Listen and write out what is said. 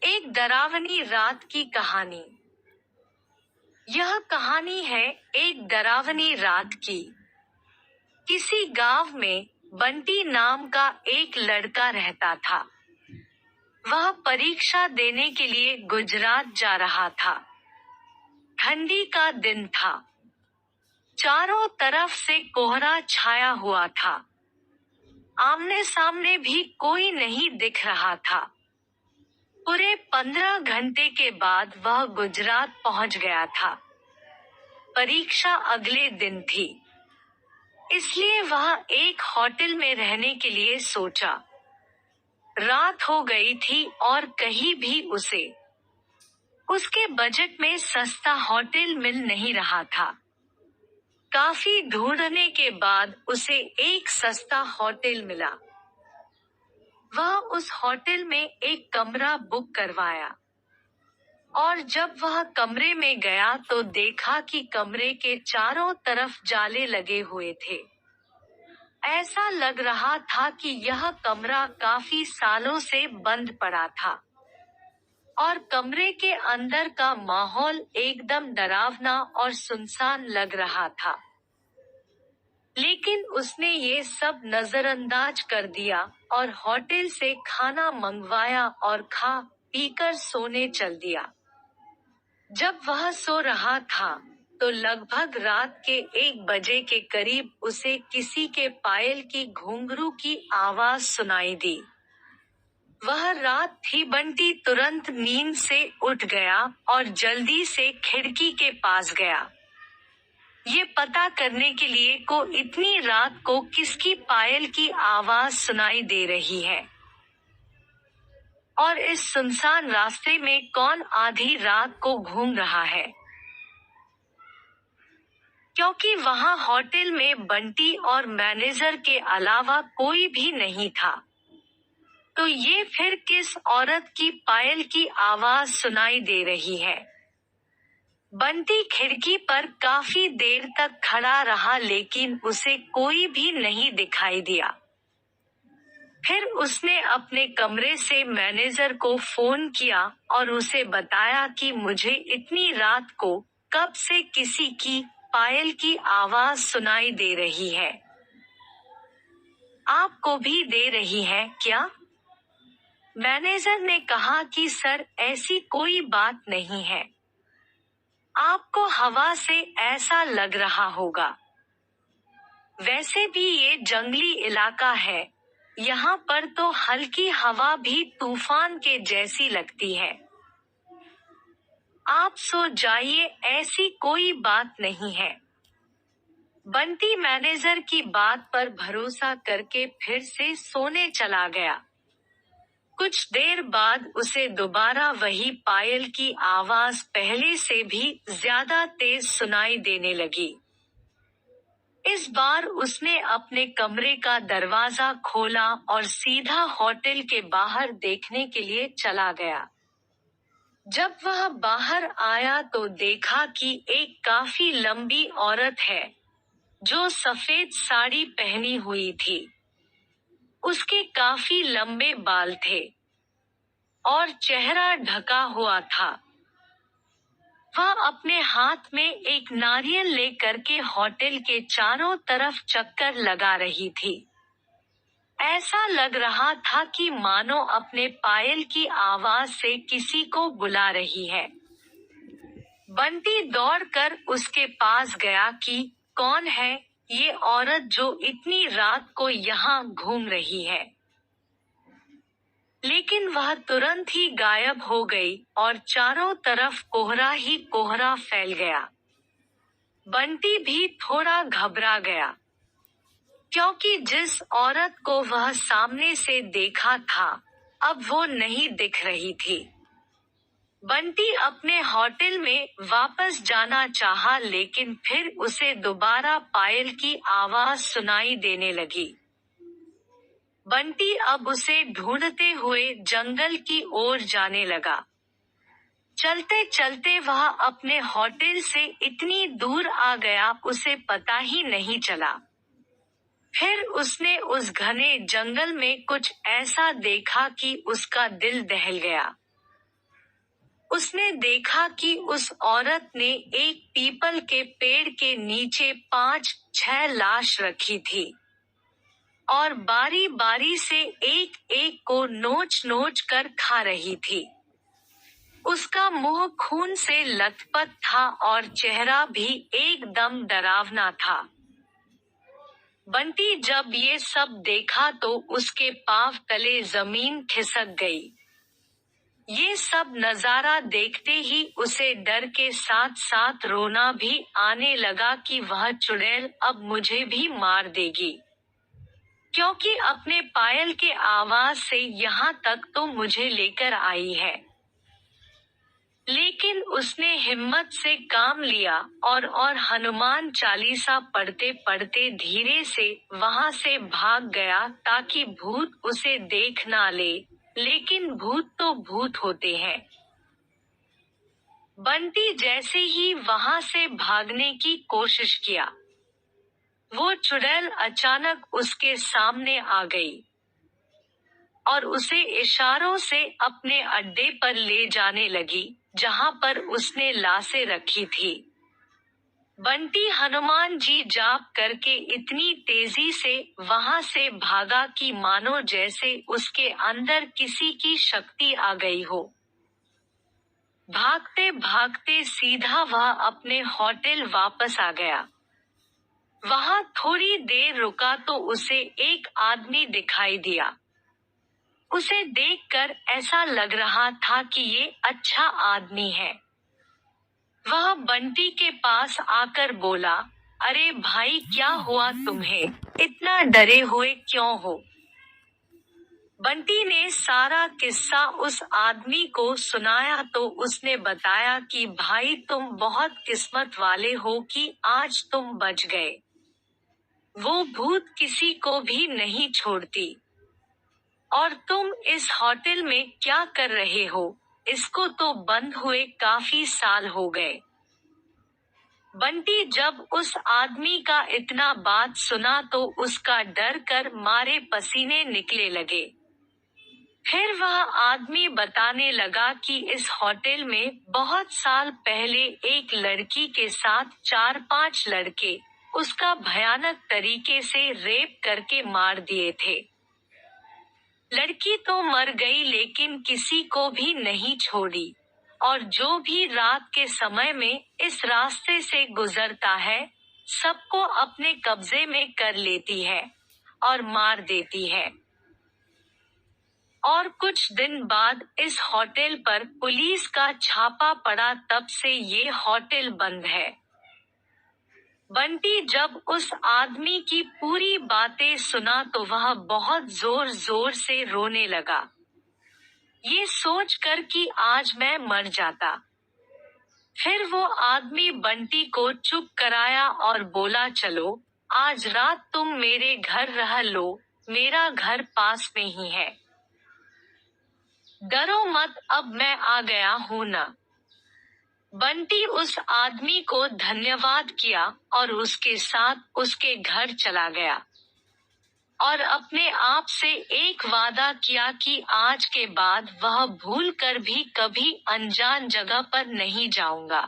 एक डरावनी रात की कहानी। यह कहानी है एक डरावनी रात की। किसी गांव में बंटी नाम का एक लड़का रहता था। वह परीक्षा देने के लिए गुजरात जा रहा था। ठंडी का दिन था। चारों तरफ से कोहरा छाया हुआ था। आमने सामने भी कोई नहीं दिख रहा था। पूरे 15 घंटे के बाद वह गुजरात पहुंच गया था। परीक्षा अगले दिन थी, इसलिए वह एक होटल में रहने के लिए सोचा। रात हो गई थी और कहीं भी उसके बजट में सस्ता होटल मिल नहीं रहा था। काफी ढूंढने के बाद उसे एक सस्ता होटल मिला। वह उस होटल में एक कमरा बुक करवाया और जब वह कमरे में गया तो देखा कि कमरे के चारों तरफ जाले लगे हुए थे। ऐसा लग रहा था कि यह कमरा काफी सालों से बंद पड़ा था और कमरे के अंदर का माहौल एकदम डरावना और सुनसान लग रहा था। लेकिन उसने ये सब नजरअंदाज कर दिया और होटल से खाना मंगवाया और खा पीकर सोने चल दिया। जब वह सो रहा था तो लगभग रात के 1 बजे के करीब उसे किसी के पायल की घुंघरू की आवाज सुनाई दी। वह रात थी। बंटी तुरंत नींद से उठ गया और जल्दी से खिड़की के पास गया, ये पता करने के लिए को इतनी रात को किसकी पायल की आवाज सुनाई दे रही है और इस सुनसान रास्ते में कौन आधी रात को घूम रहा है। क्योंकि वहां होटल में बंटी और मैनेजर के अलावा कोई भी नहीं था, तो ये फिर किस औरत की पायल की आवाज सुनाई दे रही है। बंटी खिड़की पर काफी देर तक खड़ा रहा लेकिन उसे कोई भी नहीं दिखाई दिया। फिर उसने अपने कमरे से मैनेजर को फोन किया और उसे बताया कि मुझे इतनी रात को कब से किसी की पायल की आवाज सुनाई दे रही है। आपको भी दे रही है क्या? मैनेजर ने कहा कि सर, ऐसी कोई बात नहीं है। आपको हवा से ऐसा लग रहा होगा। वैसे भी ये जंगली इलाका है, यहाँ पर तो हल्की हवा भी तूफान के जैसी लगती है। आप सो जाइए, ऐसी कोई बात नहीं है। बंटी मैनेजर की बात पर भरोसा करके फिर से सोने चला गया। कुछ देर बाद उसे दोबारा वही पायल की आवाज पहले से भी ज्यादा तेज सुनाई देने लगी। इस बार उसने अपने कमरे का दरवाजा खोला और सीधा होटल के बाहर देखने के लिए चला गया। जब वह बाहर आया तो देखा कि एक काफी लंबी औरत है जो सफेद साड़ी पहनी हुई थी। उसके काफी लंबे बाल थे और चेहरा ढका हुआ था। वह अपने हाथ में एक नारियल लेकर के होटल के चारों तरफ चक्कर लगा रही थी। ऐसा लग रहा था कि मानो अपने पायल की आवाज से किसी को बुला रही है। बंटी दौड़कर उसके पास गया कि कौन है ये औरत जो इतनी रात को यहाँ घूम रही है। लेकिन वह तुरंत ही गायब हो गई और चारों तरफ कोहरा ही कोहरा फैल गया। बंटी भी थोड़ा घबरा गया, क्योंकि जिस औरत को वह सामने से देखा था, अब वो नहीं दिख रही थी। बंटी अपने होटल में वापस जाना चाहा लेकिन फिर उसे दोबारा पायल की आवाज सुनाई देने लगी। बंटी अब उसे ढूंढते हुए जंगल की ओर जाने लगा। चलते चलते वह अपने होटल से इतनी दूर आ गया उसे पता ही नहीं चला। फिर उसने उस घने जंगल में कुछ ऐसा देखा कि उसका दिल दहल गया। उसने देखा कि उस औरत ने एक पीपल के पेड़ के नीचे 5-6 लाश रखी थी और बारी बारी से एक एक को नोच नोच कर खा रही थी। उसका मुंह खून से लथपथ था और चेहरा भी एकदम डरावना था। बंटी जब ये सब देखा तो उसके पांव तले जमीन खिसक गई। ये सब नजारा देखते ही उसे डर के साथ साथ रोना भी आने लगा कि वह चुड़ैल अब मुझे भी मार देगी, क्योंकि अपने पायल के आवाज से यहाँ तक तो मुझे लेकर आई है। लेकिन उसने हिम्मत से काम लिया और हनुमान चालीसा पढ़ते पढ़ते धीरे से वहां से भाग गया ताकि भूत उसे देख ना ले, लेकिन भूत तो भूत होते हैं। बंटी जैसे ही वहां से भागने की कोशिश किया, वो चुड़ैल अचानक उसके सामने आ गई और उसे इशारों से अपने अड्डे पर ले जाने लगी, जहां पर उसने लाशें रखी थी। बंटी हनुमान जी जाप करके इतनी तेजी से वहां से भागा कि मानो जैसे उसके अंदर किसी की शक्ति आ गई हो। भागते भागते सीधा वह अपने होटल वापस आ गया। वहां थोड़ी देर रुका तो उसे एक आदमी दिखाई दिया। उसे देखकर ऐसा लग रहा था कि ये अच्छा आदमी है। वह बंटी के पास आकर बोला, अरे भाई क्या हुआ तुम्हें? इतना डरे हुए क्यों हो? बंटी ने सारा किस्सा उस आदमी को सुनाया तो उसने बताया कि भाई तुम बहुत किस्मत वाले हो कि आज तुम बच गए। वो भूत किसी को भी नहीं छोड़ती। और तुम इस होटल में क्या कर रहे हो? इसको तो बंद हुए काफी साल हो गए। बंटी जब उस आदमी का इतना बात सुना तो उसका डर कर मारे पसीने निकले लगे। फिर वह आदमी बताने लगा कि इस होटल में बहुत साल पहले एक लड़की के साथ 4-5 लड़के उसका भयानक तरीके से रेप करके मार दिए थे। लड़की तो मर गई लेकिन किसी को भी नहीं छोड़ी, और जो भी रात के समय में इस रास्ते से गुजरता है सबको अपने कब्जे में कर लेती है और मार देती है। और कुछ दिन बाद इस होटल पर पुलिस का छापा पड़ा, तब से ये होटल बंद है। बंटी जब उस आदमी की पूरी बातें सुना तो वह बहुत जोर जोर से रोने लगा, ये सोचकर कि आज मैं मर जाता। फिर वो आदमी बंटी को चुप कराया और बोला, चलो आज रात तुम मेरे घर रह लो, मेरा घर पास में ही है। डरो मत, अब मैं आ गया हूँ ना। बंटी उस आदमी को धन्यवाद किया और उसके साथ उसके घर चला गया और अपने आप से एक वादा किया कि आज के बाद वह भूल कर भी कभी अनजान जगह पर नहीं जाऊंगा।